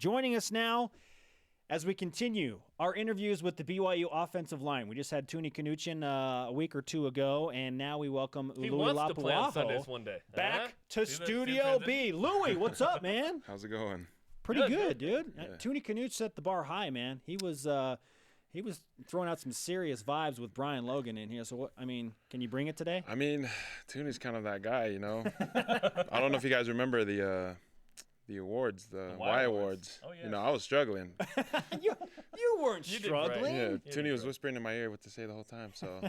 Joining us now as we continue our interviews with the BYU offensive line. We just had Tuni Knuchin a week or two ago, and now we welcome Ului Lapuaho back to Studio B. Louie, what's up, man? How's it going? Pretty good, dude. Yeah. Tuni Knuchin set the bar high, man. He was throwing out some serious vibes with Brian Logan in here. So, what? I mean, can you bring it today? I mean, Tuni's kind of that guy, you know. I don't know if you guys remember the awards, the Y Awards. Oh, yeah. You know, I was struggling. you weren't struggling. Yeah, Tuni was whispering in my ear what to say the whole time. So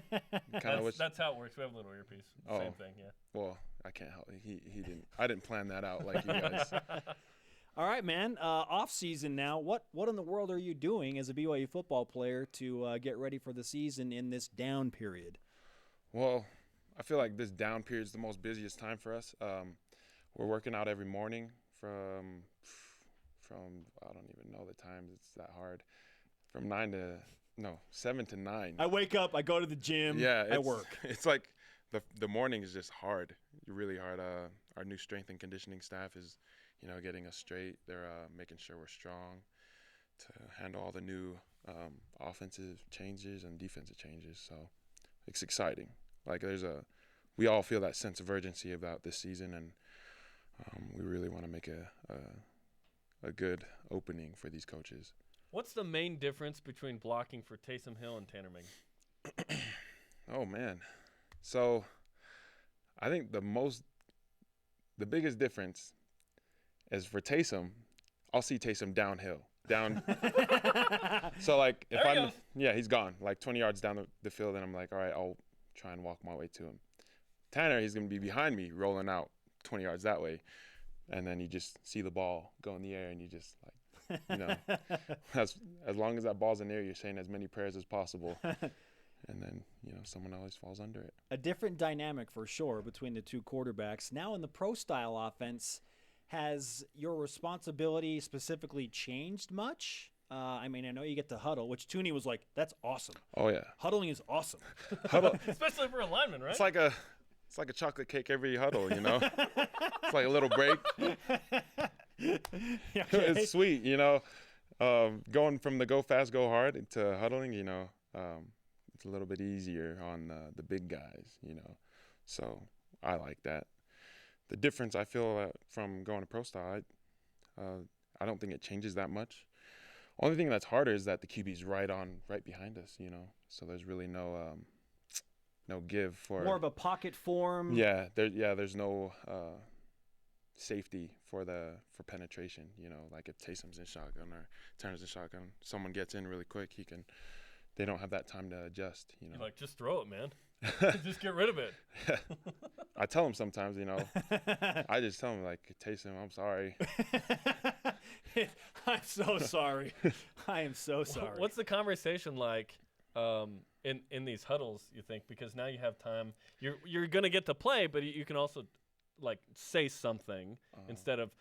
that's how it works. We have a little earpiece. Same thing, yeah. Well, I can't help it. He didn't. I didn't plan that out like you guys. All right, man. Off season now. What in the world are you doing as a BYU football player to get ready for the season in this down period? Well, I feel like this down period is the most busiest time for us. We're working out every morning from I don't even know the times. It's that hard. From 7 to 9. I wake up. I go to the gym. Yeah, I work. It's like the morning is just hard. Really hard. Our new strength and conditioning staff is, getting us straight. They're making sure we're strong to handle all the new offensive changes and defensive changes. So it's exciting. Like we all feel that sense of urgency about this season, and we really want to make a good opening for these coaches. What's the main difference between blocking for Taysom Hill and Tanner Ming? Oh man, so I think the biggest difference is for Taysom. I'll see Taysom downhill. So like if he's gone like 20 yards down the field, and I'm like, all right, I'll try and walk my way to him. Tanner, he's gonna be behind me, rolling out 20 yards that way, and then you just see the ball go in the air, and you just like, as long as that ball's in the air, you're saying as many prayers as possible. And then, someone always falls under it. A different dynamic for sure between the two quarterbacks. Now in the pro-style offense, has your responsibility specifically changed much? I mean, I know you get to huddle, which Tuni was like, that's awesome. Oh, yeah. Huddling is awesome. Especially for a lineman, right? It's like a chocolate cake every huddle, It's like a little break. Okay. It's sweet, Going from the go fast, go hard to huddling, it's a little bit easier on the big guys, So I like that. The difference I feel from going to pro style, I don't think it changes that much. Only thing that's harder is that the QB's right behind us, So there's really no give for more of a pocket form. Yeah, there's no safety for penetration. Like if Taysom's in shotgun or Tanner's in shotgun, someone gets in really quick, they don't have that time to adjust. You're like, just throw it, man. Just get rid of it. I tell him sometimes, I just tell him like, Taysom, I'm sorry. I'm so sorry. I am so sorry. What's the conversation like in these huddles, you think? Because now you have time. You're going to get to play, but you can also like say something instead of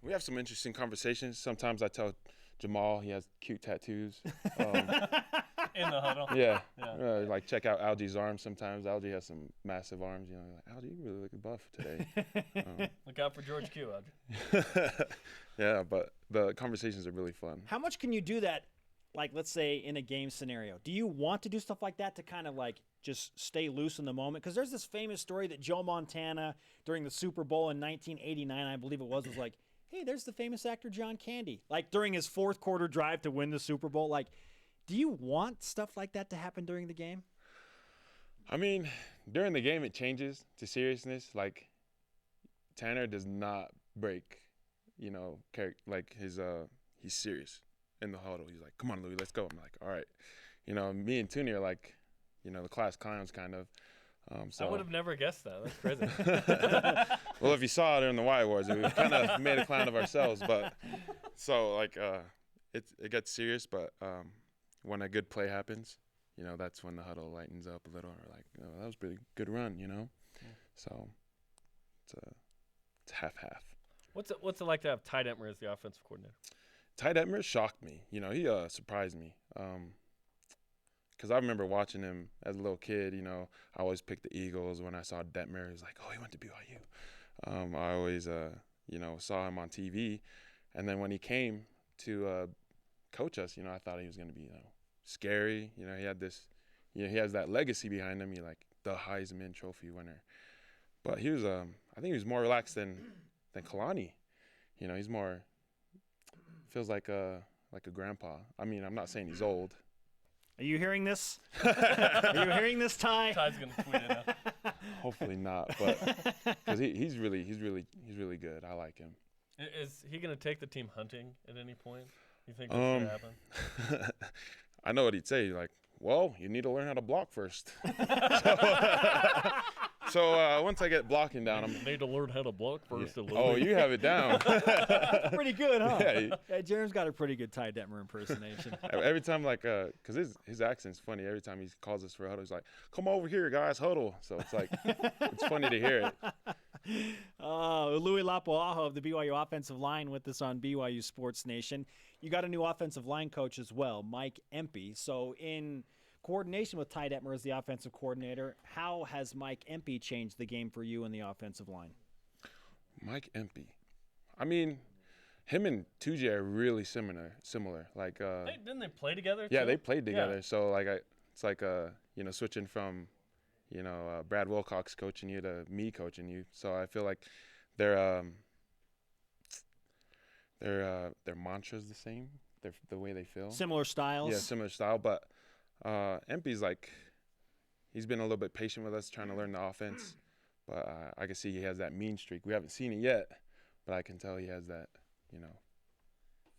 we have some interesting conversations. Sometimes I tell Jamal he has cute tattoos. In the huddle. Yeah. Like check out Algie's arms sometimes. Algie has some massive arms. Like, Algie, you really look buff today. Look out for George Q, Algie. Yeah, but the conversations are really fun. How much can you do that, like, let's say in a game scenario? Do you want to do stuff like that to kind of like just stay loose in the moment? Because there's this famous story that Joe Montana during the Super Bowl in 1989, I believe it was like, hey, there's the famous actor John Candy. Like during his fourth quarter drive to win the Super Bowl. Like, do you want stuff like that to happen during the game? I mean, during the game it changes to seriousness. Like Tanner does not break, like he's serious in the huddle. He's like, come on, Louis, let's go. I'm like, all right. Me and Tuni are like, the class clowns kind of. I would have never guessed that. That's crazy. Well, if you saw it during the Y Awards, we kind of made a clown of ourselves. But so like it gets serious. But when a good play happens, that's when the huddle lightens up a little. Or like, that was a pretty good run, Yeah. So it's half-half. What's it like to have Ty Detmer as the offensive coordinator? Ty Detmer shocked me. He surprised me. Because I remember watching him as a little kid. I always picked the Eagles. When I saw Detmer, it was like, oh, he went to BYU. I always saw him on TV. And then when he came to coach us, I thought he was going to be, scary. He had this, he has that legacy behind him. He like the Heisman Trophy winner. But he was, I think he was more relaxed than Kalani. He's more, feels like a grandpa. I mean, I'm not saying he's old. Are you hearing this? Are you hearing this, Ty? Ty's gonna tweet it out. Hopefully not, but because he's really good. I like him. Is he gonna take the team hunting at any point? You think that's gonna happen? I know what he'd say. Like, well, you need to learn how to block first. So once I get blocking down, I'm need to learn how to block first. Yeah. Oh, you have it down. Pretty good, huh? Yeah. Jerem's got a pretty good Ty Detmer impersonation. Every time, because his accent's funny. Every time he calls us for a huddle, he's like, "Come over here, guys, huddle." So it's like, it's funny to hear it. Ului Lapuaho of the BYU offensive line with us on BYU Sports Nation. You got a new offensive line coach as well, Mike Empey. So in coordination with Ty Detmer as the offensive coordinator, how has Mike Empey changed the game for you in the offensive line? Mike Empey. I mean, him and 2J are really similar. Like, didn't they play together? Yeah, too? they played together. Yeah. So it's like switching from, Brad Wilcox coaching you to me coaching you. So I feel like their mantra's the same. The way they feel. Similar styles. Yeah, similar style, but. Empey's he's been a little bit patient with us trying to learn the offense, but I can see he has that mean streak. We haven't seen it yet, but I can tell he has that,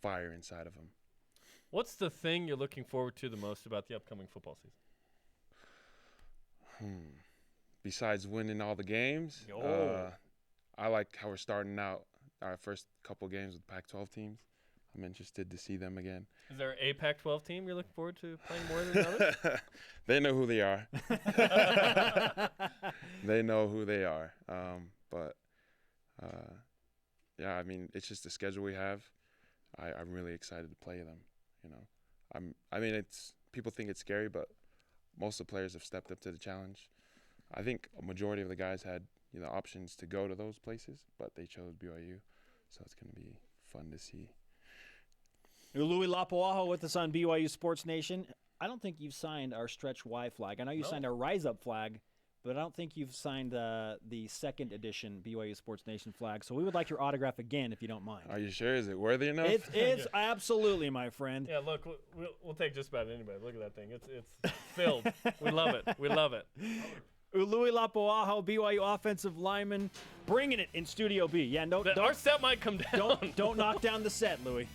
fire inside of him. What's the thing you're looking forward to the most about the upcoming football season? Besides winning all the games, I like how we're starting out our first couple games with Pac-12 teams. I'm interested to see them again. Is there a Pac-12 team you're looking forward to playing more than others? They know who they are. They know who they are. Yeah, I mean, it's just the schedule we have. I'm really excited to play them. It's people think it's scary, but most of the players have stepped up to the challenge. I think a majority of the guys had options to go to those places, but they chose BYU, so it's going to be fun to see. Ului Lapuaho with us on BYU Sports Nation. I don't think you've signed our Stretch Y flag. I know you signed our Rise Up flag, but I don't think you've signed the second edition BYU Sports Nation flag. So we would like your autograph again, if you don't mind. Are you sure? Is it worthy enough? It's absolutely, my friend. Yeah, look, we'll take just about anybody. Look at that thing. It's filled. We love it. We love it. Ului Lapuaho, BYU offensive lineman, bringing it in Studio B. Yeah, Our set might come down. Don't knock down the set, Louis.